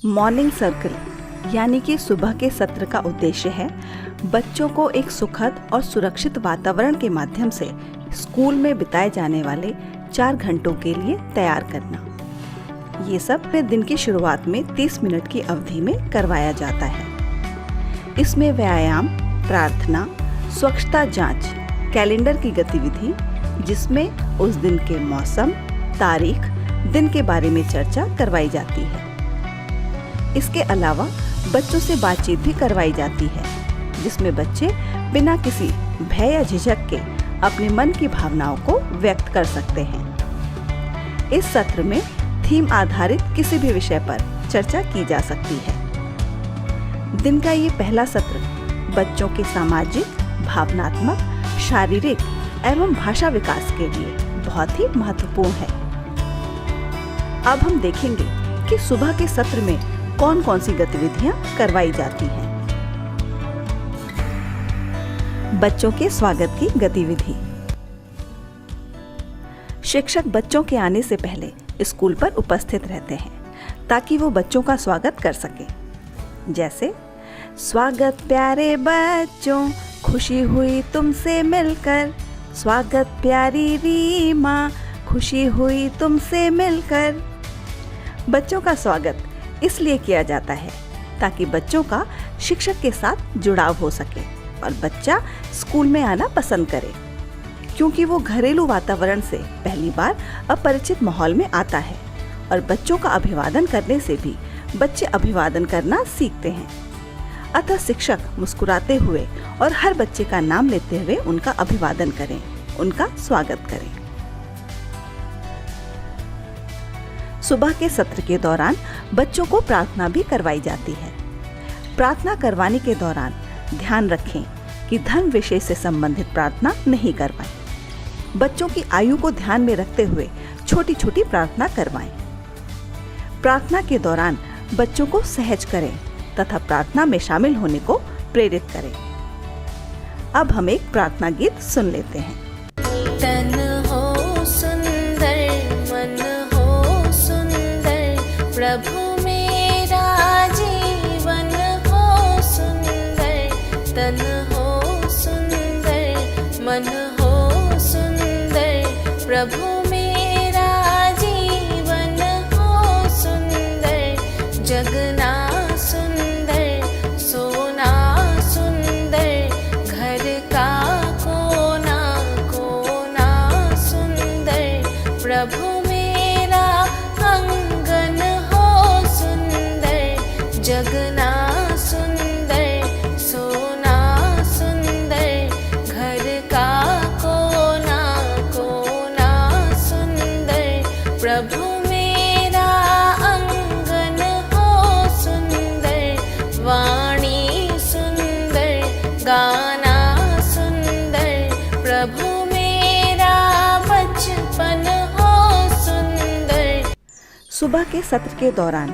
Morning circle यानी कि सुबह के सत्र का उद्देश्य है बच्चों को एक सुखद और सुरक्षित वातावरण के माध्यम से स्कूल में बिताए जाने वाले 4 घंटों के लिए तैयार करना। ये सब अपने दिन की शुरुआत में 30 मिनट की अवधि में करवाया जाता है। इसमें व्यायाम, प्रार्थना, स्वच्छता जांच, कैलेंडर की गतिविधि जिसमें उस दिन के मौसम, तारीख, दिन के बारे में चर्चा करवाई जाती है। इसके अलावा बच्चों से बातचीत भी करवाई जाती है जिसमें बच्चे बिना किसी भय या झिझक के अपने मन की भावनाओं को व्यक्त कर सकते हैं। इस सत्र में थीम आधारित किसी भी विषय पर चर्चा की जा सकती है। दिन का ये पहला सत्र बच्चों के सामाजिक, भावनात्मक, शारीरिक एवं भाषा विकास के लिए बहुत ही महत्वपूर्ण है। अब हम देखेंगे कि सुबह के सत्र में कौन कौन सी गतिविधियां करवाई जाती हैं। बच्चों के स्वागत की गतिविधि। शिक्षक बच्चों के आने से पहले स्कूल पर उपस्थित रहते हैं ताकि वो बच्चों का स्वागत कर सके। जैसे, स्वागत प्यारे बच्चों, खुशी हुई तुमसे मिलकर। स्वागत प्यारी रीमा, खुशी हुई तुमसे मिलकर। बच्चों का स्वागत इसलिए किया जाता है ताकि बच्चों का शिक्षक के साथ जुड़ाव हो सके और बच्चा स्कूल में आना पसंद करे, क्योंकि वो घरेलू वातावरण से पहली बार अपरिचित माहौल में आता है और बच्चों का अभिवादन करने से भी बच्चे अभिवादन करना सीखते हैं। अतः शिक्षक मुस्कुराते हुए और हर बच्चे का नाम लेते हुए उनका अभिवादन करें, उनका स्वागत करें। सुबह के सत्र के दौरान बच्चों को प्रार्थना भी करवाई जाती है। प्रार्थना करवाने के दौरान ध्यान रखें कि धर्म विषय से संबंधित प्रार्थना नहीं करवाएं। बच्चों की आयु को ध्यान में रखते हुए छोटी छोटी प्रार्थना करवाएं। प्रार्थना के दौरान बच्चों को सहज करें तथा प्रार्थना में शामिल होने को प्रेरित करें। अब हम एक प्रार्थना गीत सुन लेते हैं। तन हो सुंदर, मन हो सुंदर, प्रभु मेरा जीवन हो सुंदर। तन हो सुंदर, मन हो सुंदर, प्रभु मेरा जीवन हो सुंदर। जगना सुंदर, सोना सुंदर, घर का कोना कोना सुंदर। प्रभु मेरा आंगन हो सुंदर। जगना सुंदर, सोना सुंदर, घर का कोना कोना सुंदर। प्रभु मेरा आंगन हो सुंदर। वाणी सुंदर, गाना सुंदर, प्रभु मेरा बचपन हो सुंदर। सुबह के सत्र के दौरान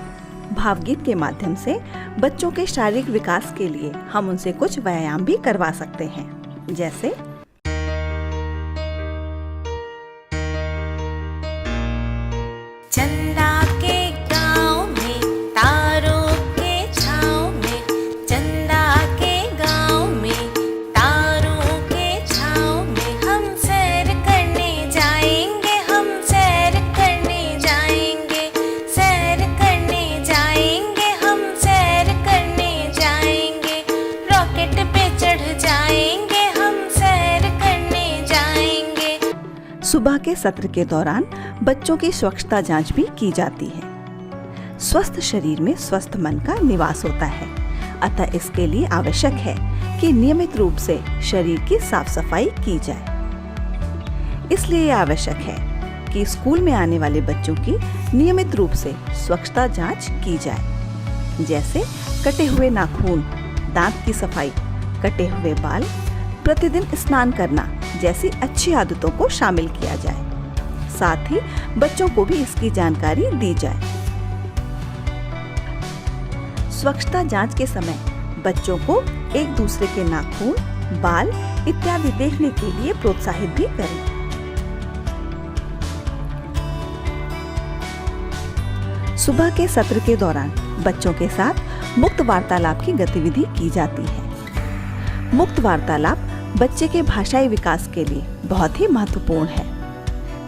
भावगीत के माध्यम से बच्चों के शारीरिक विकास के लिए हम उनसे कुछ व्यायाम भी करवा सकते हैं। जैसे, चंदा के गाँव में, तारों के छाँव में। चंदा के गाँव में, तारों के छाँव में। हम सैर करने जाएंगे, हम सैर करने जाएंगे। सैर करने जाएंगे, हम सैर करने जाएंगे। रॉकेट पे चढ़ जाएंगे, हम सैर करने जाएंगे। सुबह के सत्र के दौरान बच्चों की स्वच्छता जांच भी की जाती है। स्वस्थ शरीर में स्वस्थ मन का निवास होता है, अतः इसके लिए आवश्यक है कि नियमित रूप से शरीर की साफ सफाई की जाए। इसलिए आवश्यक है कि स्कूल में आने वाले बच्चों की नियमित रूप से स्वच्छता जांच की जाए। जैसे कटे हुए नाखून, दांत की सफाई, कटे हुए बाल, प्रतिदिन स्नान करना जैसी अच्छी आदतों को शामिल किया जाए। साथ ही बच्चों को भी इसकी जानकारी दी जाए। स्वच्छता जांच के समय बच्चों को एक दूसरे के नाखून, बाल इत्यादि देखने के लिए प्रोत्साहित भी करें। सुबह के सत्र के दौरान बच्चों के साथ मुक्त वार्तालाप की गतिविधि की जाती है। मुक्त वार्तालाप बच्चे के भाषाई विकास के लिए बहुत ही महत्वपूर्ण है।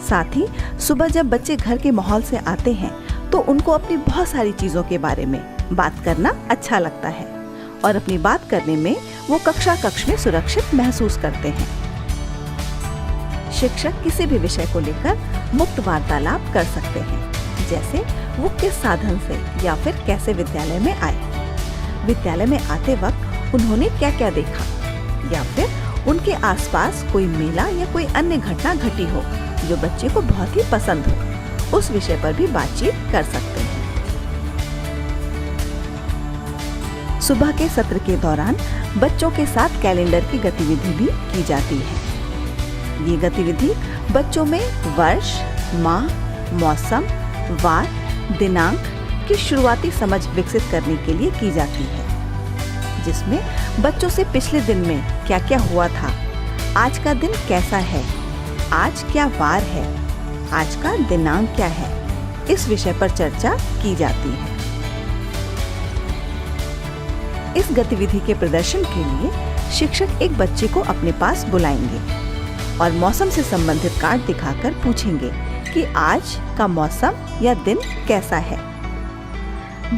साथ ही सुबह जब बच्चे घर के माहौल से आते हैं तो उनको अपनी बहुत सारी चीजों के बारे में बात करना अच्छा लगता है और अपनी बात करने में वो कक्ष में सुरक्षित महसूस करते हैं। शिक्षक किसी भी विषय को लेकर मुक्त वार्तालाप कर सकते हैं, जैसे वो किस साधन से या फिर कैसे विद्यालय में आए, विद्यालय में आते वक्त उन्होंने क्या क्या देखा, या फिर उनके आसपास कोई मेला या कोई अन्य घटना घटी हो जो बच्चे को बहुत ही पसंद हो, उस विषय पर भी बातचीत कर सकते हैं। सुबह के सत्र के दौरान बच्चों के साथ कैलेंडर की गतिविधि भी की जाती है। ये गतिविधि बच्चों में वर्ष, माह, मौसम, वार, दिनांक की शुरुआती समझ विकसित करने के लिए की जाती है, जिसमें बच्चों से पिछले दिन में क्या क्या हुआ था, आज का दिन कैसा है, आज क्या वार है, आज का दिनांक क्या है, इस विषय पर चर्चा की जाती है। इस गतिविधि के प्रदर्शन के लिए शिक्षक एक बच्चे को अपने पास बुलाएंगे और मौसम से संबंधित कार्ड दिखाकर पूछेंगे कि आज का मौसम या दिन कैसा है।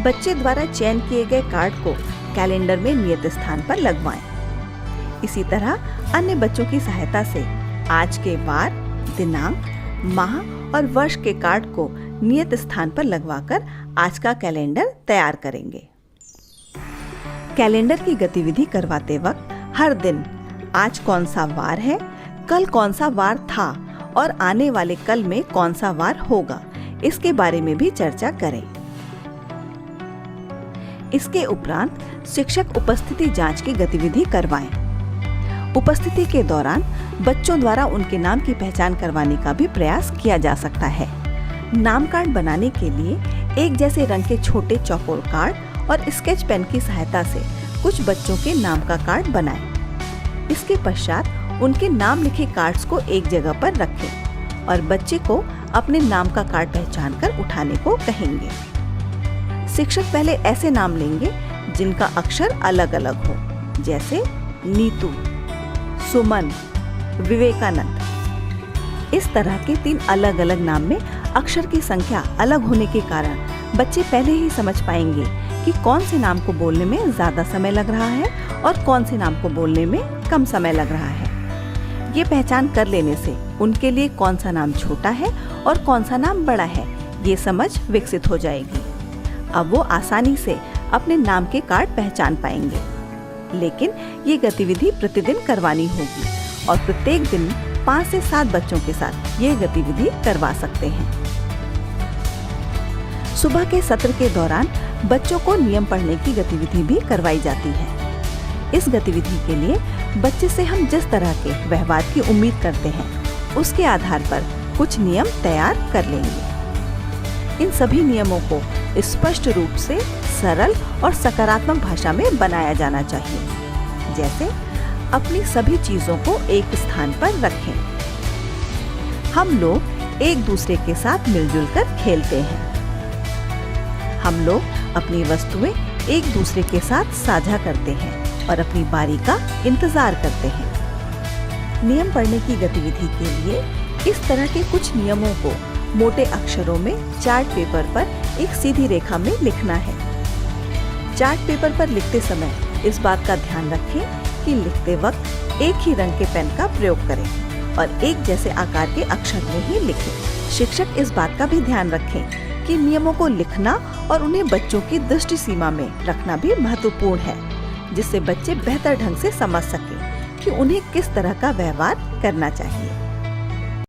बच्चे द्वारा चयन किए गए कार्ड को कैलेंडर में नियत स्थान पर लगवाएं। इसी तरह अन्य बच्चों की सहायता से आज के वार, दिनांक, माह और वर्ष के कार्ड को नियत स्थान पर लगवाकर आज का कैलेंडर तैयार करेंगे। कैलेंडर की गतिविधि करवाते वक्त हर दिन आज कौन सा वार है, कल कौन सा वार था और आने वाले कल में कौन सा वार होगा, इसके बारे में भी चर्चा करें। इसके उपरांत शिक्षक उपस्थिति जांच की गतिविधि करवाएं। उपस्थिति के दौरान बच्चों द्वारा उनके नाम की पहचान करवाने का भी प्रयास किया जा सकता है। नाम कार्ड बनाने के लिए एक जैसे रंग के छोटे चौकोर कार्ड और स्केच पेन की सहायता से कुछ बच्चों के नाम का कार्ड बनाएं। इसके पश्चात उनके नाम लिखे कार्ड्स को एक जगह पर रखें और बच्चे को अपने नाम का कार्ड पहचान कर उठाने को कहेंगे। शिक्षक पहले ऐसे नाम लेंगे जिनका अक्षर अलग अलग हो, जैसे नीतू, सुमन, विवेकानंद। इस तरह के 3 अलग अलग नाम में अक्षर की संख्या अलग होने के कारण बच्चे पहले ही समझ पाएंगे कि कौन से नाम को बोलने में ज्यादा समय लग रहा है और कौन से नाम को बोलने में कम समय लग रहा है। ये पहचान कर लेने से उनके लिए कौन सा नाम छोटा है और कौन सा नाम बड़ा है, ये समझ विकसित हो जाएगी। अब वो आसानी से अपने नाम के कार्ड पहचान पाएंगे। लेकिन ये गतिविधि प्रतिदिन करवानी होगी और प्रत्येक दिन 5 से 7 बच्चों के साथ ये गतिविधि करवा सकते हैं। सुबह के सत्र के दौरान बच्चों को नियम पढ़ने की गतिविधि भी करवाई जाती है। इस गतिविधि के लिए बच्चे से हम जिस तरह के व्यवहार की उम्मीद करते हैं, उसके आधार पर कुछ नियम तैयार कर लेंगे। इन सभी नियमों को स्पष्ट रूप से सरल और सकारात्मक भाषा में बनाया जाना चाहिए, जैसे अपनी सभी चीजों को एक स्थान पर रखें। हम लोग एक दूसरे के साथ मिलजुल कर खेलते हैं। हम लोग अपनी वस्तुएं एक दूसरे के साथ साझा करते हैं और अपनी बारी का इंतजार करते हैं। नियम पढ़ने की गतिविधि के लिए इस तरह के कुछ नियमों को मोटे अक्षरों में चार्ट पेपर पर एक सीधी रेखा में लिखना है। चार्ट पेपर पर लिखते समय इस बात का ध्यान रखें कि लिखते वक्त एक ही रंग के पेन का प्रयोग करें और एक जैसे आकार के अक्षर में ही लिखें। शिक्षक इस बात का भी ध्यान रखें कि नियमों को लिखना और उन्हें बच्चों की दृष्टि सीमा में रखना भी महत्वपूर्ण है, जिससे बच्चे बेहतर ढंग से समझ सकें कि उन्हें किस तरह का व्यवहार करना चाहिए।